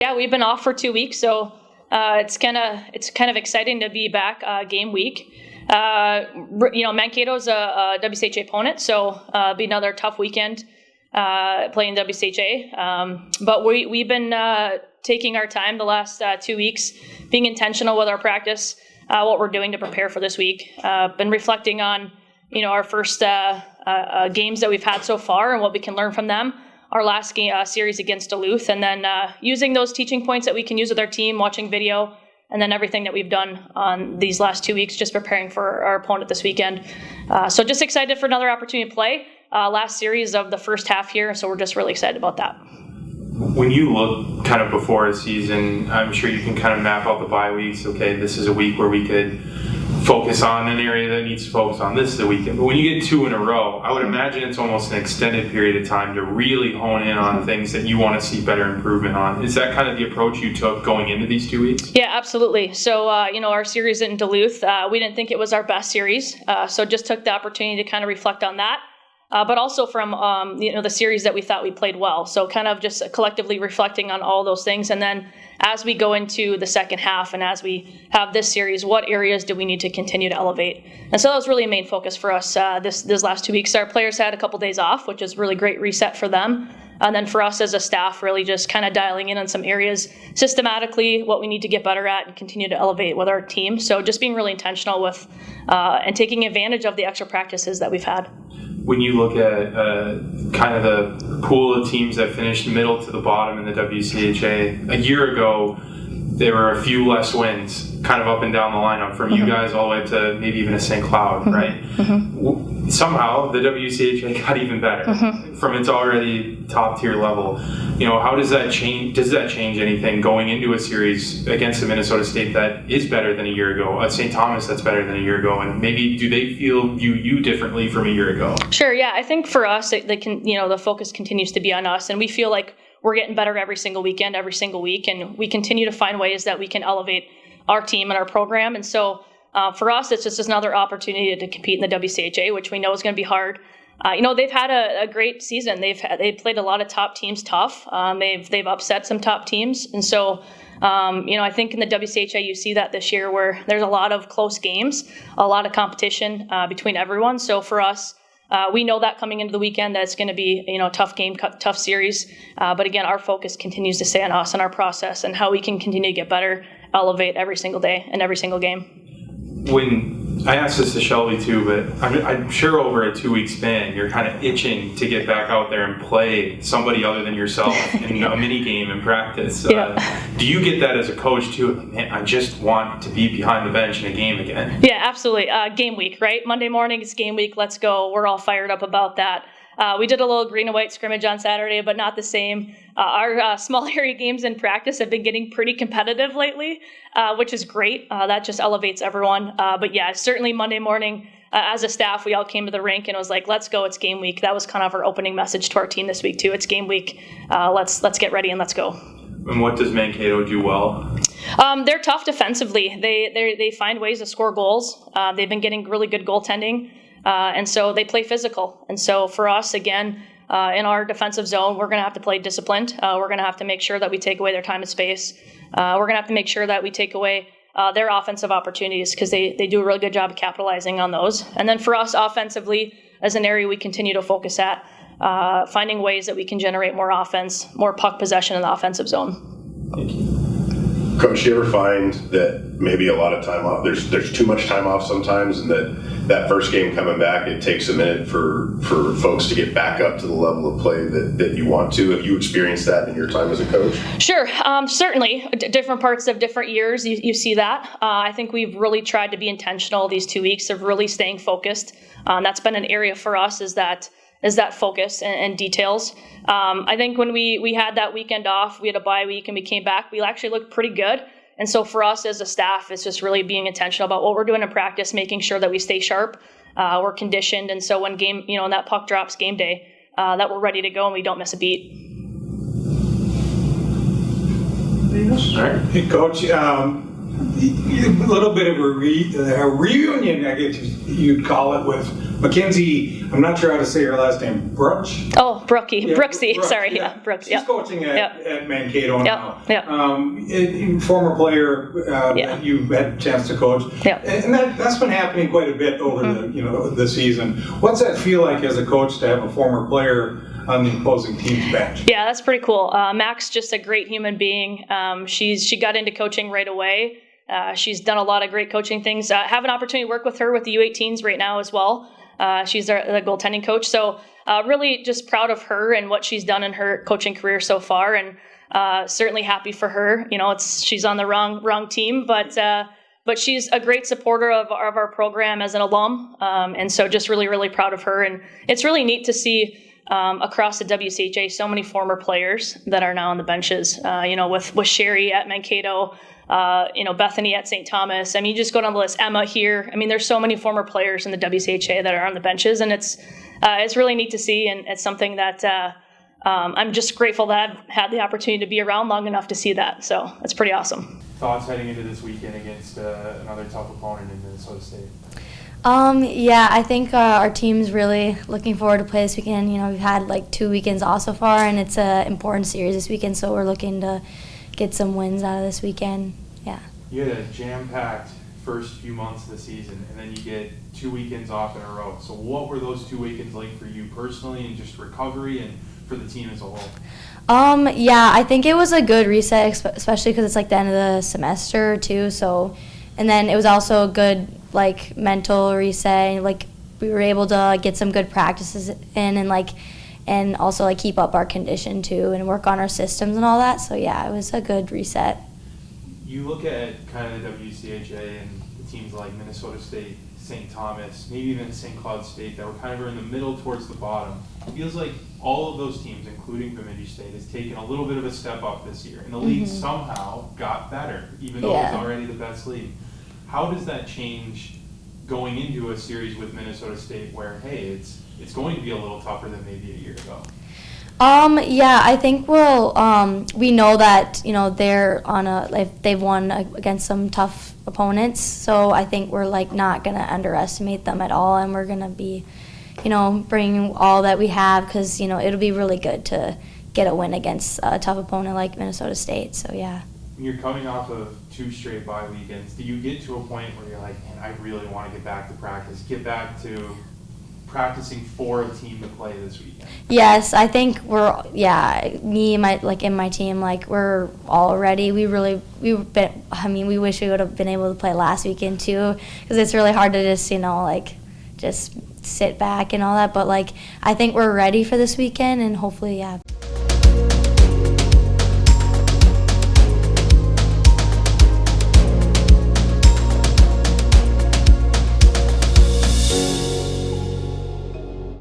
Yeah, we've been off for 2 weeks, so it's kind of exciting to be back game week. Mankato's a WCHA opponent, so it'll be another tough weekend playing WCHA. But we've been taking our time the last 2 weeks, being intentional with our practice, what we're doing to prepare for this week. Been reflecting on our first games that we've had so far and what we can learn from them. Our last series against Duluth, and then using those teaching points that we can use with our team, watching video, and then everything that we've done on these last 2 weeks, just preparing for our opponent this weekend. So just excited for another opportunity to play. Last series of the first half here, so we're just really excited about that. When you look kind of before a season, I'm sure you can kind of map out the bye weeks. Okay, this is a week where we could focus on an area that needs to focus on. This is the weekend. But when you get 2 in a row, I would imagine it's almost an extended period of time to really hone in on things that you want to see better improvement on. Is that kind of the approach you took going into these 2 weeks? Yeah, absolutely. So, our series in Duluth, we didn't think it was our best series. So just took the opportunity to kind of reflect on that. But also from, the series that we thought we played well. So kind of just collectively reflecting on all those things. And then as we go into the second half and as we have this series, what areas do we need to continue to elevate? And so that was really a main focus for us this last 2 weeks. Our players had a couple days off, which is really great reset for them. And then for us as a staff, really just kind of dialing in on some areas systematically, what we need to get better at and continue to elevate with our team. So just being really intentional with and taking advantage of the extra practices that we've had. When you look at kind of the pool of teams that finished middle to the bottom in the WCHA, a year ago, there were a few less wins kind of up and down the lineup from you guys all the way to maybe even a St. Cloud, right? Somehow the WCHA got even better from its already top tier level. How does that change? Does that change anything going into a series against a Minnesota State that is better than a year ago, a St. Thomas that's better than a year ago, and maybe do they view you differently from a year ago? Sure. Yeah, I think for us, the focus continues to be on us, and we feel like we're getting better every single weekend, every single week, and we continue to find ways that we can elevate our team and our program. And so for us, it's just another opportunity to compete in the WCHA, which we know is going to be hard. They've had a great season. They've played a lot of top teams tough. They've upset some top teams. And so, I think in the WCHA, you see that this year where there's a lot of close games, a lot of competition between everyone. So for us, we know that coming into the weekend that it's going to be a tough game, tough series. But again, our focus continues to stay on us and our process and how we can continue to get better, elevate every single day and every single game. When I asked this to Shelby too, but I'm sure over a 2 week span, you're kind of itching to get back out there and play somebody other than yourself in a mini game in practice. Do you get that as a coach too? Like, man, I just want to be behind the bench in a game again. Yeah, absolutely. Game week, right? Monday morning is game week. Let's go. We're all fired up about that. We did a little green and white scrimmage on Saturday, but not the same. Our small area games in practice have been getting pretty competitive lately, which is great. That just elevates everyone. But yeah, certainly Monday morning, as a staff, we all came to the rink and it was like, let's go, it's game week. That was kind of our opening message to our team this week too. It's game week. Let's get ready and let's go. And what does Mankato do well? They're tough defensively. They find ways to score goals. They've been getting really good goaltending. And so they play physical. And so for us, again, in our defensive zone, we're going to have to play disciplined. We're going to have to make sure that we take away their time and space. We're going to have to make sure that we take away their offensive opportunities because they do a really good job of capitalizing on those. And then for us offensively, as an area we continue to focus at, finding ways that we can generate more offense, more puck possession in the offensive zone. Thank you. Coach, do you ever find that maybe a lot of time off, there's too much time off sometimes, and that first game coming back, it takes a minute for folks to get back up to the level of play that you want to? Have you experienced that in your time as a coach? Sure. Certainly. Different parts of different years, you see that. I think we've really tried to be intentional these 2 weeks of really staying focused. That's been an area for us is that focus and details. I think when we had that weekend off, we had a bye week and we came back, we actually looked pretty good. And so for us as a staff, it's just really being intentional about what we're doing in practice, making sure that we stay sharp, we're conditioned. And so when when that puck drops game day, that we're ready to go and we don't miss a beat. All right. Hey, Coach, a little bit of a reunion, I guess you'd call it, Mackenzie, I'm not sure how to say her last name, Brooks? Oh, Brookie. Yeah, Brooksy. Brooks, Sorry. Yeah. Brooks. She's Yeah. coaching at Mankato now. Yeah. Former player that you had a chance to coach. Yeah. And that's been happening quite a bit over the season. What's that feel like as a coach to have a former player on the opposing team's bench? Yeah, that's pretty cool. Mac's just a great human being. She got into coaching right away. She's done a lot of great coaching things. I have an opportunity to work with her with the U18s right now as well. She's the goaltending coach. So really just proud of her and what she's done in her coaching career so far, and certainly happy for her. She's on the wrong team, but she's a great supporter of our program as an alum. And so just really, really proud of her. And it's really neat to see across the WCHA so many former players that are now on the benches, with Sherry at Mankato, Bethany at St. Thomas. I mean, you just go down the list. Emma here. I mean, there's so many former players in the WCHA that are on the benches, and it's really neat to see, and it's something that I'm just grateful that I've had the opportunity to be around long enough to see that. So it's pretty awesome. Thoughts heading into this weekend against another tough opponent in Minnesota State? Yeah, I think our team's really looking forward to play this weekend. We've had like 2 weekends off so far, and it's an important series this weekend, so we're looking to get some wins out of this weekend. Yeah. You had a jam-packed first few months of the season, and then you get 2 weekends off in a row. So what were those 2 weekends like for you personally, and just recovery, and for the team as a whole? Yeah, I think it was a good reset, especially because it's like the end of the semester too. So, and then it was also a good like mental reset. Like we were able to get some good practices in, and also like keep up our condition too, and work on our systems and all that. So yeah, it was a good reset. You look at kind of the WCHA and the teams like Minnesota State, St. Thomas, maybe even St. Cloud State that were kind of in the middle towards the bottom. It feels like all of those teams, including Bemidji State, has taken a little bit of a step up this year. And the league somehow got better, even though it was already the best league. How does that change going into a series with Minnesota State where, hey, it's going to be a little tougher than maybe a year ago? Yeah, I think we know that they're they've won against some tough opponents, so I think we're like not gonna underestimate them at all, and we're gonna be, bringing all that we have, because it'll be really good to get a win against a tough opponent like Minnesota State. So yeah. You're coming off of 2 straight bye weekends. Do you get to a point where you're like, man, I really want to get back to practice, get back to practicing for a team to play this weekend? Yes, I think me and my team, we're all ready. we wish we would have been able to play last weekend too, because it's really hard to just sit back and all that, but I think we're ready for this weekend, and hopefully